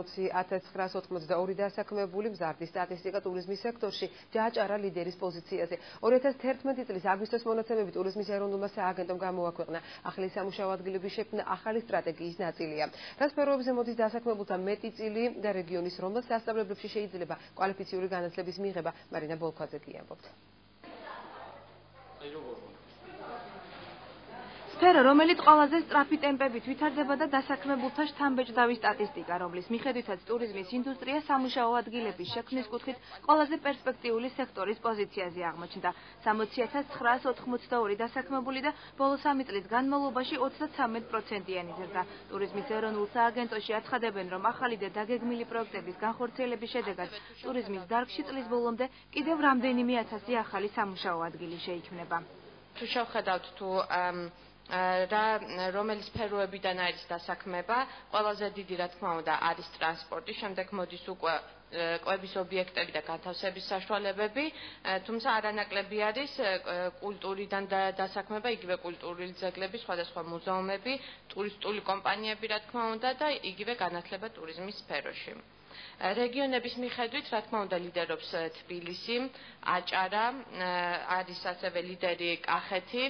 180.982 დასაქმებული, მზარდი სტატისტიკა ტურიზმის სექტორში ჯაჭარა ლიდერის პოზიციაზე. 2011 წლის აგვისტოს მონაცემებით ტურიზმის ეროვნულმა სააგენტომ გამოაქვეყნა. ახალი სამუშაო ადგილების შექმნა ახალი სტრატეგიის ნაწილია. რა სფეროებზე მოდის დასაქმებულთა მეტი წილი და რეგიონის რომელ სასწავლებლებში შეიძლება კვალიფიციური განათლების მიღება, მარინა ბოლქვაძე გიამბობთ. სფერო, რომელიც ყველაზე სწრაფი ტემპებით ვითარდება და დასაქმებულთა შთამბეჭდავი სტატისტიკა, რომლის მიხედვითაც ტურიზმის ინდუსტრია სამუშაო ადგილების შექმნის კუთხით ყველაზე პერსპექტიული სექტორის პოზიციაზე აღმოჩნდა. 60.982 დასაქმებული და ბოლო 3 წლის განმავლობაში 33%-იანი ზრდა. ტურიზმის ეროვნულ სააგენტოში აცხადებენ, რომ ახალი და დაგეგმილი პროექტების განხორციელების შედეგად ტურიზმის დარგში წლის ბოლომდე კიდევ რამდენიმე ათასი ახალი სამუშაო ადგილი შეიქმნება. თუ შევხედავთ რომელი სფეროებიდან არის დასაქმება, ყველაზე დიდი რა თქმა უნდა არის ტრანსპორტი, შემდეგ მოდის უკვე კვების ობიექტები და განთავსების საშუალებები, თუმცა არანაკლები არის კულტურიდან დასაქმება, იგივე კულტურული ძეგლები, სხვადასხვა მუზეუმები, ტურისტული კომპანიები რა თქმა უნდა და იგივე განათლება ტურიზმის სფეროში. რეგიონების მიხედვით, რა თქმა უნდა, ლიდერობს თბილისი, აჭარა, არის ასევე ლიდერი კახეთი,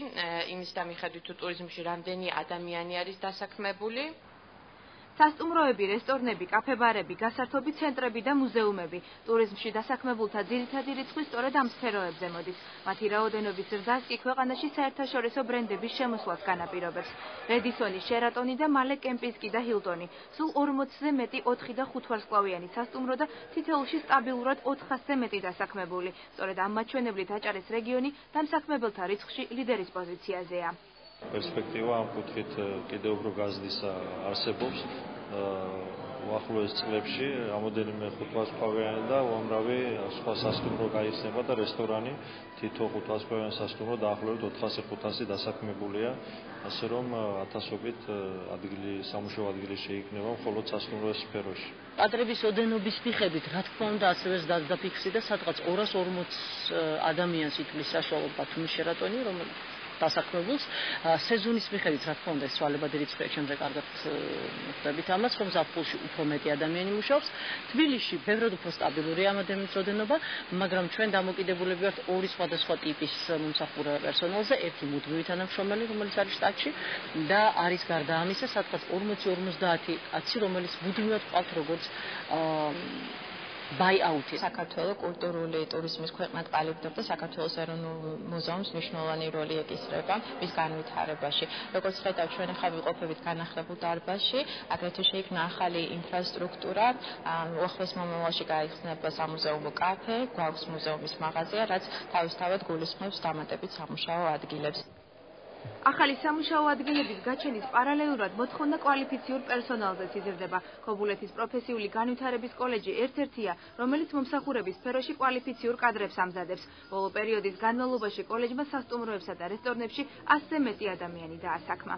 იმის და მიხედვით თუ ტურიზმში რამდენი ადამიანი არის დასაქმებული. სასტუმროები, რესტორნები, კაფე-ბარები, გასართობი ცენტრები და მუზეუმები. ტურიზმში დასაქმებულთა ძირითადი რიცხვი სწორედ ამ სფეროებზე მოდის. მათი რაოდენობის ზრდას კი ქვეყანაში საერთაშორისო ბრენდების შემოსვლას განაპირობებს. რედისონი, შერატონი და მალე კემპინსკი და ჰილტონი. სულ 40-ზე მეტი 4 და 5 ვარსკვლავიანი სასტუმრო და თითოეულში სტაბილურად 400-ზე მეტი დასაქმებული. სწორედ ამ მაჩვენებლით აჭარის რეგიონი დამსაქმებელთა რიცხვში ლიდერის პოზიციაზეა. პერსპექტივა ამ კუთხით კიდევ უფრო გაზრდის არსებობს. უახლოეს წლებში რამოდენიმე 5 ვარსკვლავიანი და უამრავი სხვა სასტუმრო გაიხსნება და რესტორანი, თითო 5 ვარსკვლავიანი სასტუმრო დაახლოებით 400-500 დასაქმებულია, ასე რომ ათასობით ადგილი, სამუშაო ადგილი შეიქმნება მხოლოდ სასტუმროს სფეროში. კადრების ოდენობის მიხედვით, რა თქმა უნდა, ასევე დაფიქსირდა და სადღაც 240 ადამიანს ითვლის საშუალება თუმის შერატონი, რომელიც დასაქმებულს სეზონის მიხედვით, რა თქმა უნდა, ეს ცვალებადი რიცხვია, ჩემზე კარგად ხვდებით ამას, რომ ზაფხულში უფრო მეტი ადამიანი მუშაობს. თბილისში ბევრად უფრო სტაბილური ადამიანის როდენობა, მაგრამ ჩვენ დამოკიდებულები ვართ ორი სხვადასხვა ტიპის მომსახურე პერსონალზე, ერთი მუდმივი თანამშრომელი, რომელიც არის შტატში და არის გარდა ამისა, სადღაც 40-50 კაცი, რომელიც მუდმივად ყავთ როგორც ბაი-აუთი. საქართველოს კულტურული ტურიზმის ქვეყნად ყალიბდება საქართველოს ეროვნულ მუზეუმს მნიშვნელოვანი როლი ეკისრება მის განვითარებაში. როგორც ხედავთ, ჩვენ ახლა ვიყოფებით განახლებულ დარბაზში, აგრეთვე შეიქმნა ახალი ინფრასტრუქტურა, უახლოეს მომავალში გაიხსნება სამუზეუმო კაფე, გვაქვს მუზეუმის მაღაზია, რაც თავისთავად გულისხმობს დამატებით სამუშაო ადგილებს. ახალი სამუშაო ადგილების გაჩენის პარალელურად მოთხოვნა კვალიფიციურ პერსონალზეც იზრდება. ქობულეთის პროფესიული განვითარების კოლეჯი ერთ-ერთია, რომელიც მომსახურების სფეროში კვალიფიციურ კადრებს ამზადებს. ბოლო პერიოდის განმავლობაში კოლეჯმა სასტუმროებსა და რესტორნებში 100-ზე მეტი ადამიანი დაასაქმა.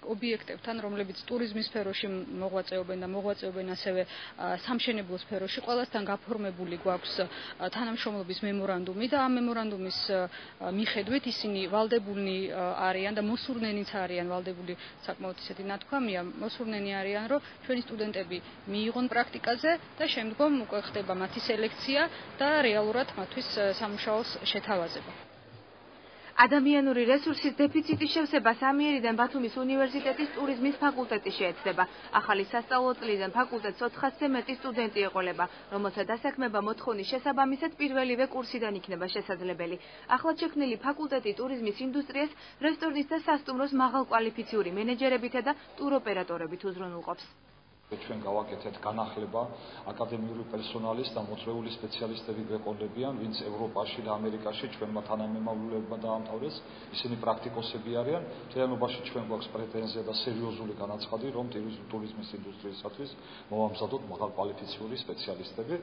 ობიექტებთან, რომლებიც ტურიზმის სფეროში მოღვაწეობენ და მოღვაწეობენ ასევე სამშენებლო სფეროში, ყველასთან გაფორმებული გვაქვს თანამშრომლობის მემორანდუმი და ამ მემორანდუმის მიხედვით ისინი ვალდებულნი არიან და მოსურნენიც არიან, ვალდებული საკმაოდ ისეთი ნათქვამია, მოსურნენი არიან, რომ ჩვენი სტუდენტები მიიღონ პრაქტიკაზე და შემდგომ უკვე ხდება მათი სელექცია და რეალურად მათთვის სამუშაოს შეთავაზება. ადამიანური რესურსის დეფიციტის შევსებას ამიერიდან ბათუმის უნივერსიტეტის ტურიზმის ფაკულტეტი შეეცდება. ახალი სასწავლო წლიდან ფაკულტეტს 400-ზე მეტი სტუდენტი ეყოლება, რომელთა დასაქმება მოთხოვნის შესაბამისად პირველივე კურსიდან იქნება შესაძლებელი. ახლად შექმნილი ფაკულტეტი ტურიზმის ინდუსტრიას რესტორნის და სასტუმროს მაღალკვალიფიციური მენეჯერებითა და ტუროპერატორებით უზრუნველყოფს. ჩვენ გავაკეთეთ განახლება აკადემიური პერსონალის და მოწვეული სპეციალისტები გვეყოლებიან, ვინც ევროპაში და ამერიკაში ჩვენმა თანამემამულეებმა დაამთავრეს, ისინი პრაქტიკოსები არიან. მთლიანობაში ჩვენ გვაქვს პრეტენზია და სერიოზული განაცხადი, რომ ტურიზმის ინდუსტრიისათვის მოვამზადოთ მაღალკვალიფიციური სპეციალისტები.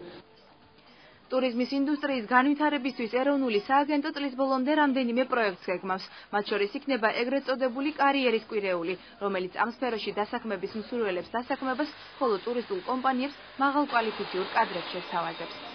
ტურიზმის ინდუსტრიის განვითარებისთვის ეროვნული სააგენტო წლის ბოლომდე რამდენიმე პროექტს გეგმავს. მათ შორის იქნება ეგრეთ წოდებული კარიერის კვირეული, რომელიც ამ სფეროში დასაქმების მსურველებს დასაქმებას, ხოლო ტურისტულ კომპანიებს მაღალკვალიფიციურ კადრებს შესთავაზებს.